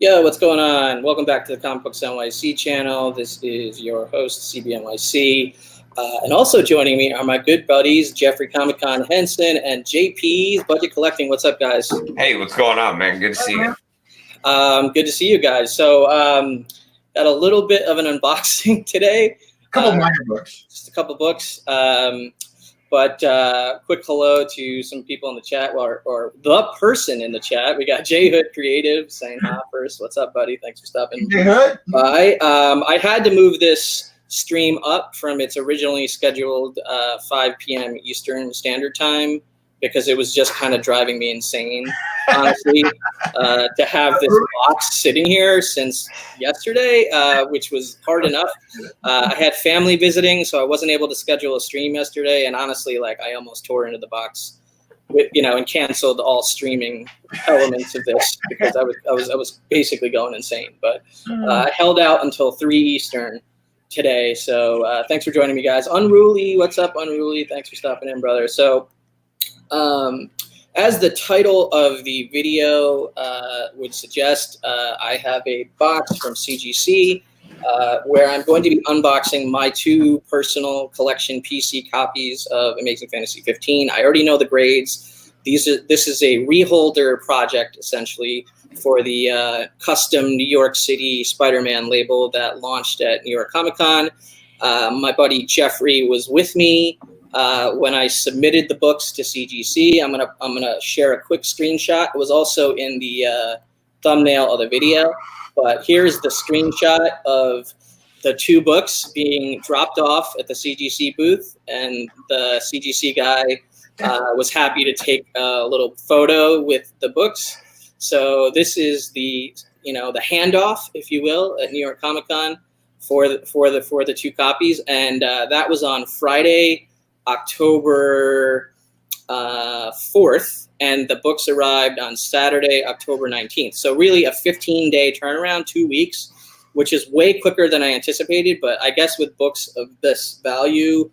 Yo, what's going on? Welcome back to the Comic Books NYC channel. This is your host, CBNYC. And also joining me are my good buddies, Jeffrey Comic-Con Henson and JP's Budget Collecting. What's up, guys? Hey, what's going on, man? Good to see you. Good to see you guys. So, got a little bit of an unboxing today. A couple minor books. Just a couple books. But quick hello to some people in the chat, or the person in the chat. We got J Hood Creative saying hi first. What's up, buddy? Thanks for stopping by. I had to move this stream up from its originally scheduled 5 p.m. Eastern Standard Time because it was just kind of driving me insane, honestly, to have this box sitting here since yesterday, which was hard enough. I had family visiting, so I wasn't able to schedule a stream yesterday, and honestly, like, I almost tore into the box, and canceled all streaming elements of this because I was basically going insane. But I held out until 3 Eastern today, so thanks for joining me, guys. Unruly, what's up, Unruly? Thanks for stopping in, brother. So, as the title of the video would suggest, I have a box from CGC where I'm going to be unboxing my 2 personal collection PC copies of Amazing Fantasy 15. I already know the grades. This is a reholder project, essentially, for the custom New York City SpiderMan label that launched at New York Comic Con. My buddy Jeffrey was with me when I submitted the books to CGC. I'm gonna share a quick screenshot. It was also in the thumbnail of the video, but here's the screenshot of the 2 books being dropped off at the CGC booth, and the CGC guy was happy to take a little photo with the books. So this is the the handoff, if you will, at New York Comic Con for the 2 copies, and that was on Friday, October 4th, and the books arrived on Saturday, October 19th. So really a 15-day turnaround, 2 weeks, which is way quicker than I anticipated. But I guess with books of this value,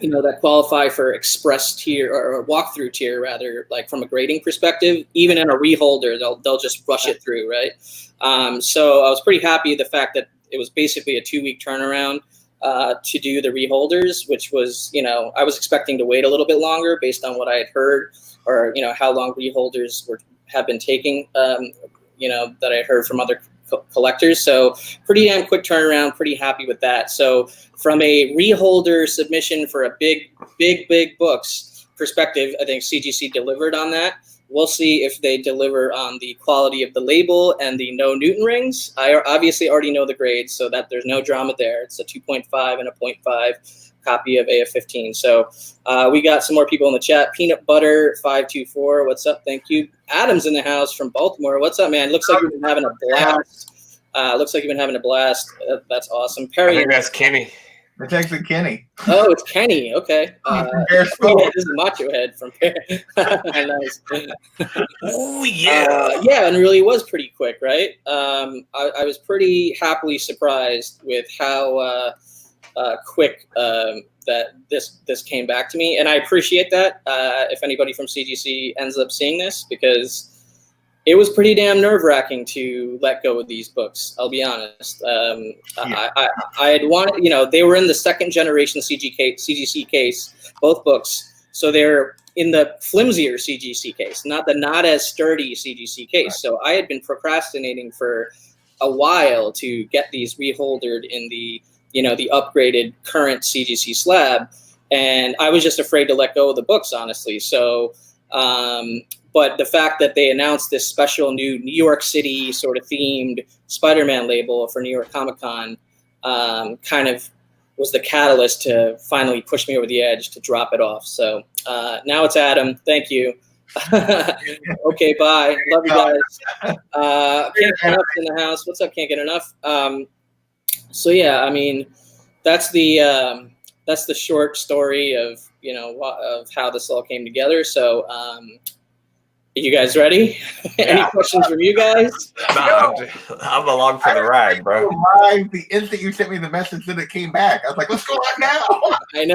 that qualify for express tier or walkthrough tier, rather, like from a grading perspective, even in a reholder, they'll just rush it through, right? So I was pretty happy the fact that it was basically a 2-week turnaround to do the reholders, which was, I was expecting to wait a little bit longer based on what I had heard, or, how long reholders have been taking, that I heard from other collectors. So pretty damn quick turnaround, pretty happy with that. So from a reholder submission for a big books perspective, I think CGC delivered on that. We'll see if they deliver on the quality of the label and the no Newton rings. I obviously already know the grades, so that there's no drama there. It's a 2.5 and a 0.5 copy of AF15. So we got some more people in the chat. Peanut Butter 524, what's up? Thank you. Adam's in the house from Baltimore. What's up, man? Looks like you've been having a blast. That's awesome. Perry, I think that's Kenny. It's actually Kenny. Oh, it's Kenny. Okay. This is Macho Head from Perry. Nice. Oh, yeah. Yeah, and it really was pretty quick, right? I was pretty happily surprised with how quick that this came back to me, and I appreciate that. If anybody from CGC ends up seeing this, because it was pretty damn nerve-wracking to let go of these books. I'll be honest. I had wanted, they were in the 2nd generation CGC case, both books, so they're in the flimsier CGC case, not as sturdy CGC case. So I had been procrastinating for a while to get these reholdered in the the upgraded current CGC slab, and I was just afraid to let go of the books, honestly. So. But the fact that they announced this special new New York City sort of themed Spider-Man label for New York Comic Con kind of was the catalyst to finally push me over the edge to drop it off. So now it's Adam. Thank you. Okay, bye. Love you guys. Can't get enough in the house. What's up? Can't get enough. So yeah, I mean, that's the short story of of how this all came together. So. Are you guys ready? Any questions from you guys? Nah, I'm along for the ride, bro. The instant you sent me the message that it came back, I was like, "What's going on now?" I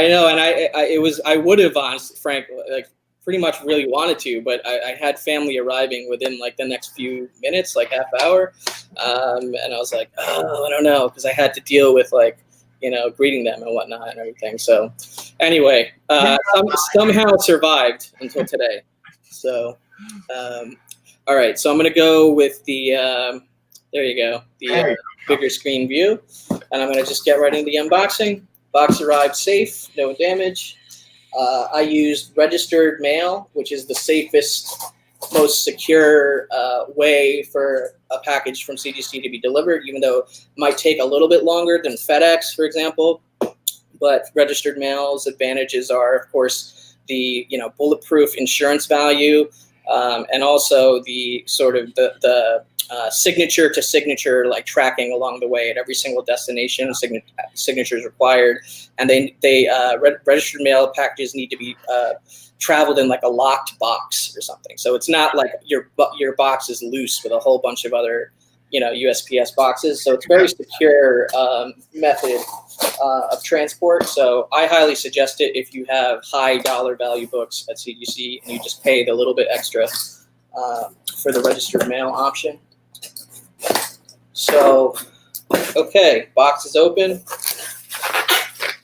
know, and I would have, honestly, Frank, like pretty much really wanted to, but I had family arriving within like the next few minutes, like half hour. And I was like, oh, I don't know. Cause I had to deal with like, you know, greeting them and whatnot and everything. So anyway, somehow survived until today. So, all right. So I'm going to go with the, there you go. The bigger screen view. And I'm going to just get right into the unboxing. Box arrived safe, no damage. I used registered mail, which is the safest, most secure way for a package from CGC to be delivered, even though it might take a little bit longer than FedEx, for example. But registered mail's advantages are, of course, the bulletproof insurance value, and also the sort of the signature to signature, like tracking along the way at every single destination. Signatures required, and registered mail packages need to be traveled in like a locked box or something. So it's not like your box is loose with a whole bunch of other, USPS boxes. So it's a very secure method of transport. So I highly suggest it if you have high dollar value books at CGC and you just pay the little bit extra for the registered mail option. So, okay, box is open.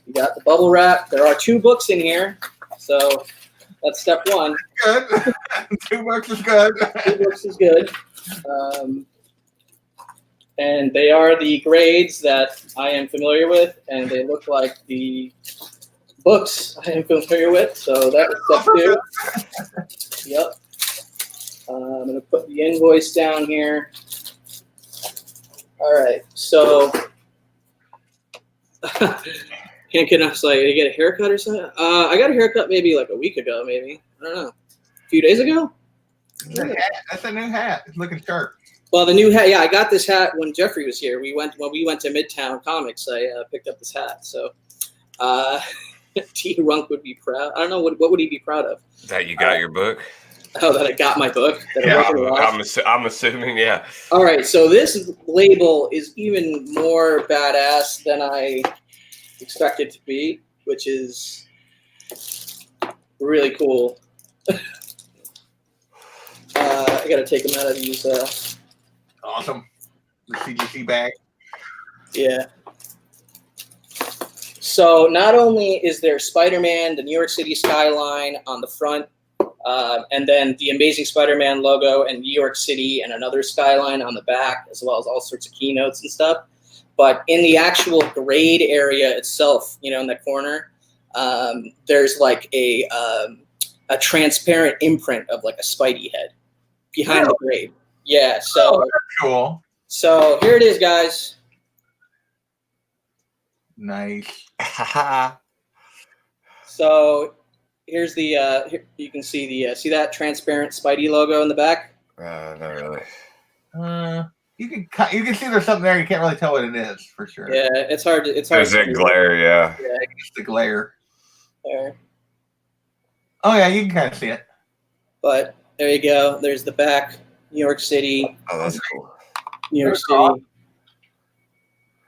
You got the bubble wrap. There are 2 books in here. So that's step 1. Good. 2 books is good. 2 books is good. And they are the grades that I am familiar with, and they look like the books I am familiar with. So that was step 2. Yep. I'm going to put the invoice down here. All right. So, can't get enough. Like, you get a haircut or something? I got a haircut maybe like a week ago, maybe. I don't know. A few days ago? That's a new hat. It's looking sharp. Well, the new hat, yeah, I got this hat when Jeffrey was here. When we went to Midtown Comics, I picked up this hat. So, T. Runk would be proud. I don't know, what would he be proud of? That you got your book? Oh, that I got my book? I'm assuming, yeah. All right, so this label is even more badass than I expected to be, which is really cool. I got to take them out of these. Awesome. The CGC bag. Yeah. So not only is there SpiderMan, the New York City skyline on the front, and then the Amazing Spider-Man logo and New York City and another skyline on the back, as well as all sorts of keynotes and stuff. But in the actual grade area itself, in the corner, there's like a transparent imprint of like a Spidey head behind the grade. Yeah, so that's cool. So here it is, guys. Nice. So here's the here you can see the see that transparent Spidey logo in the back. Not really. You can see there's something there. You can't really tell what it is for sure. Yeah, it's hard. It's hard. There's that glare, yeah. Yeah, It's the glare. there. Oh yeah, you can kind of see it. But there you go. There's the back. New York City. Oh, that's cool. New York Those City. are awesome.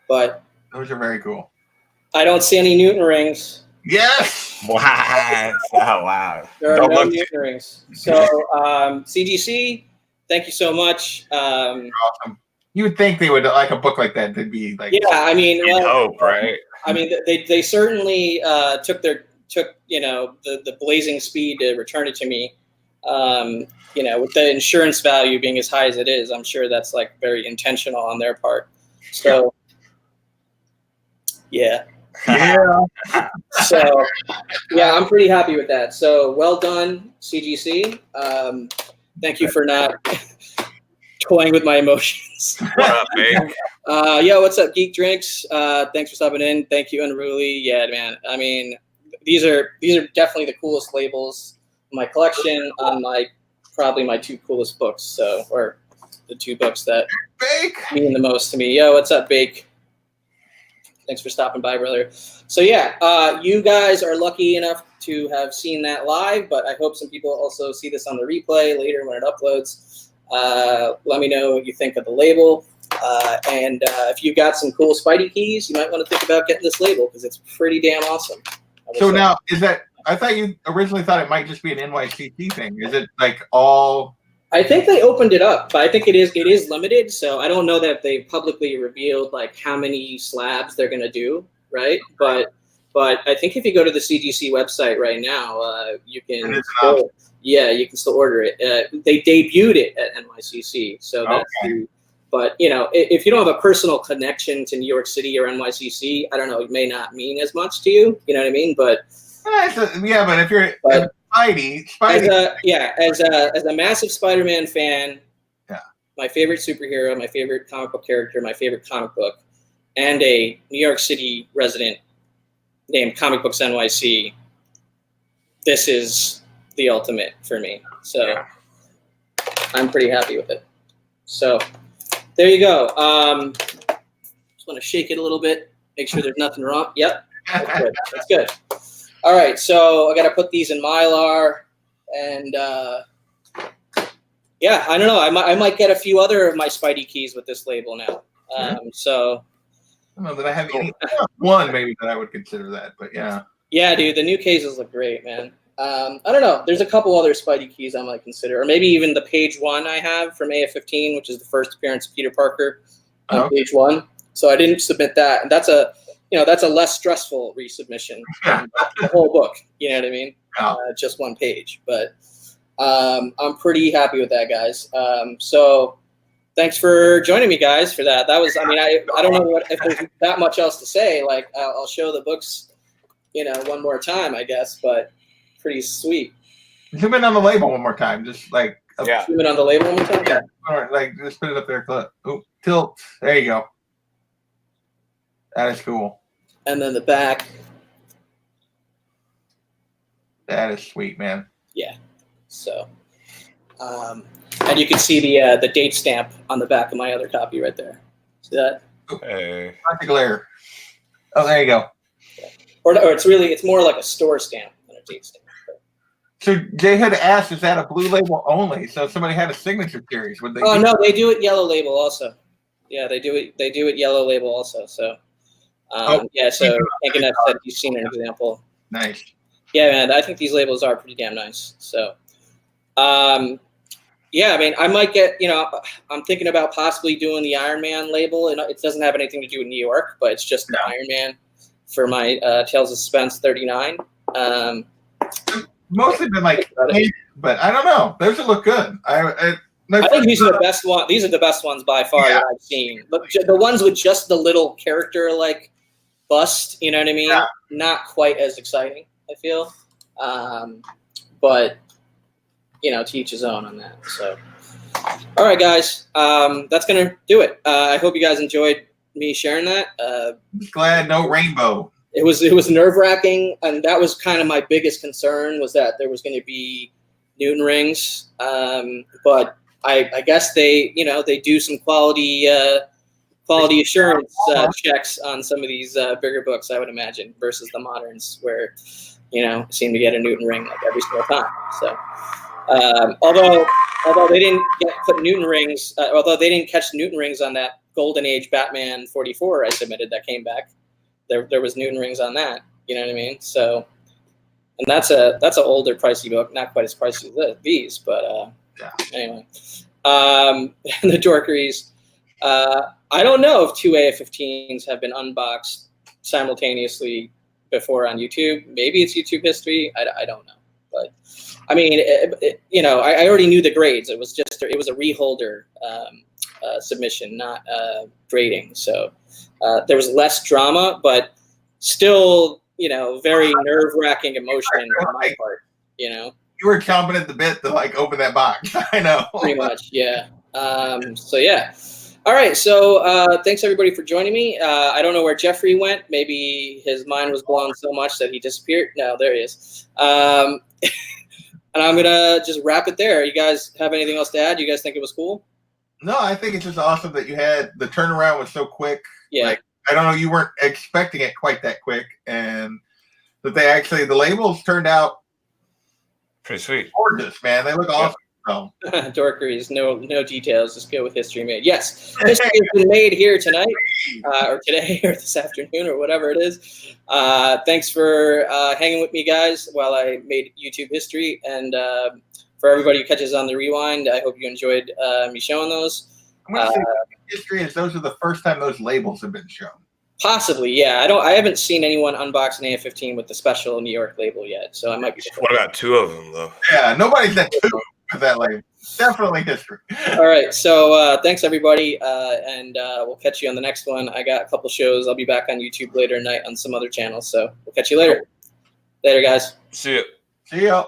But Those are very cool. I don't see any Newton rings. Yes. Wow. Oh, wow. There are Don't no look- Newton rings. So CGC, thank you so much. Awesome. You would think they would like a book like that. They'd be like, Yeah, I mean, You'd hope, right? I mean, they certainly took the blazing speed to return it to me. With the insurance value being as high as it is, I'm sure that's like very intentional on their part. So, yeah. yeah. So, yeah, I'm pretty happy with that. So, well done, CGC. Thank you for not toying with my emotions. What up, man? Yo, what's up, Geek Drinks? Thanks for stopping in. Thank you, Unruly. Yeah, man. I mean, these are definitely the coolest labels in my collection on probably my 2 coolest books. So, or the 2 books that Bake. mean the most to me. Yo, what's up, Bake? Thanks for stopping by, brother. So yeah, you guys are lucky enough to have seen that live, but I hope some people also see this on the replay later when it uploads. Let me know what you think of the label. And if you've got some cool Spidey keys, you might want to think about getting this label because it's pretty damn awesome. So now, is that I thought you originally thought it might just be an NYCC thing. Is it like all? I think they opened it up, but I think it is limited. So I don't know that they publicly revealed like how many slabs they're gonna do, right? But I think if you go to the CGC website right now, you can still, you can still order it. They debuted it at NYCC, so that's the. But you know, if you don't have a personal connection to New York City or NYCC, I don't know, it may not mean as much to you. You know what I mean? But yeah, but if you're Spidey, as a massive Spider-Man fan, my favorite superhero, my favorite comic book character, my favorite comic book, and a New York City resident named Comic Books NYC, this is the ultimate for me. So I'm pretty happy with it. So there you go. Just want to shake it a little bit, make sure there's nothing wrong. Yep, that's good. That's good. All right, so I got to put these in Mylar, and yeah, I don't know. I might get a few other of my Spidey keys with this label now. So I don't know that I have any one maybe that I would consider that, but yeah. Yeah, dude, the new cases look great, man. I don't know. There's a couple other Spidey keys I might consider, or maybe even the page 1 I have from AF15, which is the first appearance of Peter Parker on page 1. So I didn't submit that, and that's a less stressful resubmission than the whole book. You know what I mean? Just one page, but I'm pretty happy with that, guys. So thanks for joining me, guys, for that. That was, I mean, I don't know if there's that much else to say. Like, I'll show the books, one more time, I guess, but pretty sweet. Zoom in on the label one more time, just like zoom in on the label one more time. Yeah, all right, like just put it up there. Oh, tilt. There you go. That is cool. And then the back. That is sweet, man. Yeah. So, and you can see the date stamp on the back of my other copy right there. See that? Hey. Not the glare. Oh, there you go. Yeah. Or it's more like a store stamp than a date stamp. So Jay had asked, is that a blue label only? So if somebody had a signature series, would they? Oh no, they do it yellow label also. Yeah, they do it yellow label also. So, yeah. So thinking that you've seen an example. Nice. Yeah, man. I think these labels are pretty damn nice. So, yeah. I mean, I might get. I'm thinking about possibly doing the Iron Man label, and it doesn't have anything to do with New York, but it's just the Iron Man for my Tales of Suspense 39. Mostly been like, but I don't know. Those look good. I think these are the best ones. These are the best ones by far that I've seen. But the ones with just the little character like bust, you know what I mean? Yeah. Not quite as exciting, I feel. But to each his own on that. So, all right, guys, that's gonna do it. I hope you guys enjoyed me sharing that. Glad no rainbow. It was nerve-wracking, and that was kind of my biggest concern, was that there was going to be Newton rings. But I guess they do some quality assurance checks on some of these bigger books, I would imagine, versus the moderns where seem to get a Newton ring like every single time. So although they didn't put Newton rings, although they didn't catch Newton rings on that Golden Age Batman 44 I submitted that came back. There was Newton rings on that, you know what I mean? So, and that's an older pricey book, not quite as pricey as these, but anyway. The Dorkeries. I don't know if 2 AF15s have been unboxed simultaneously before on YouTube. Maybe it's YouTube history. I don't know, but I mean, I already knew the grades. It was a reholder submission, not grading. So. There was less drama, but still, very nerve-wracking emotion on my part. You were chomping at the bit to open that box. I know. Pretty much, yeah. So yeah. All right. So thanks everybody for joining me. I don't know where Jeffrey went. Maybe his mind was blown so much that he disappeared. No, there he is. And I'm gonna just wrap it there. You guys have anything else to add? You guys think it was cool? No, I think it's just awesome that you had the turnaround was so quick. Yeah. I don't know, you weren't expecting it quite that quick, and that the labels turned out pretty sweet. Gorgeous, man. They look awesome. film. Dorkeries, no details. Just go with history made. Yes, history has been made here tonight, or today, or this afternoon, or whatever it is. Thanks for hanging with me, guys, while I made YouTube history. And for everybody who catches on the rewind, I hope you enjoyed me showing those. I'm going to say history is those are the first time those labels have been shown. Possibly, yeah. I haven't seen anyone unbox an AF15 with the special New York label yet, so I might be. What about two of them though? Yeah, nobody's that two with that label. Definitely history. All right, so thanks everybody, and we'll catch you on the next one. I got a couple shows. I'll be back on YouTube later tonight on some other channels, so we'll catch you later. Later, guys. See ya. See ya.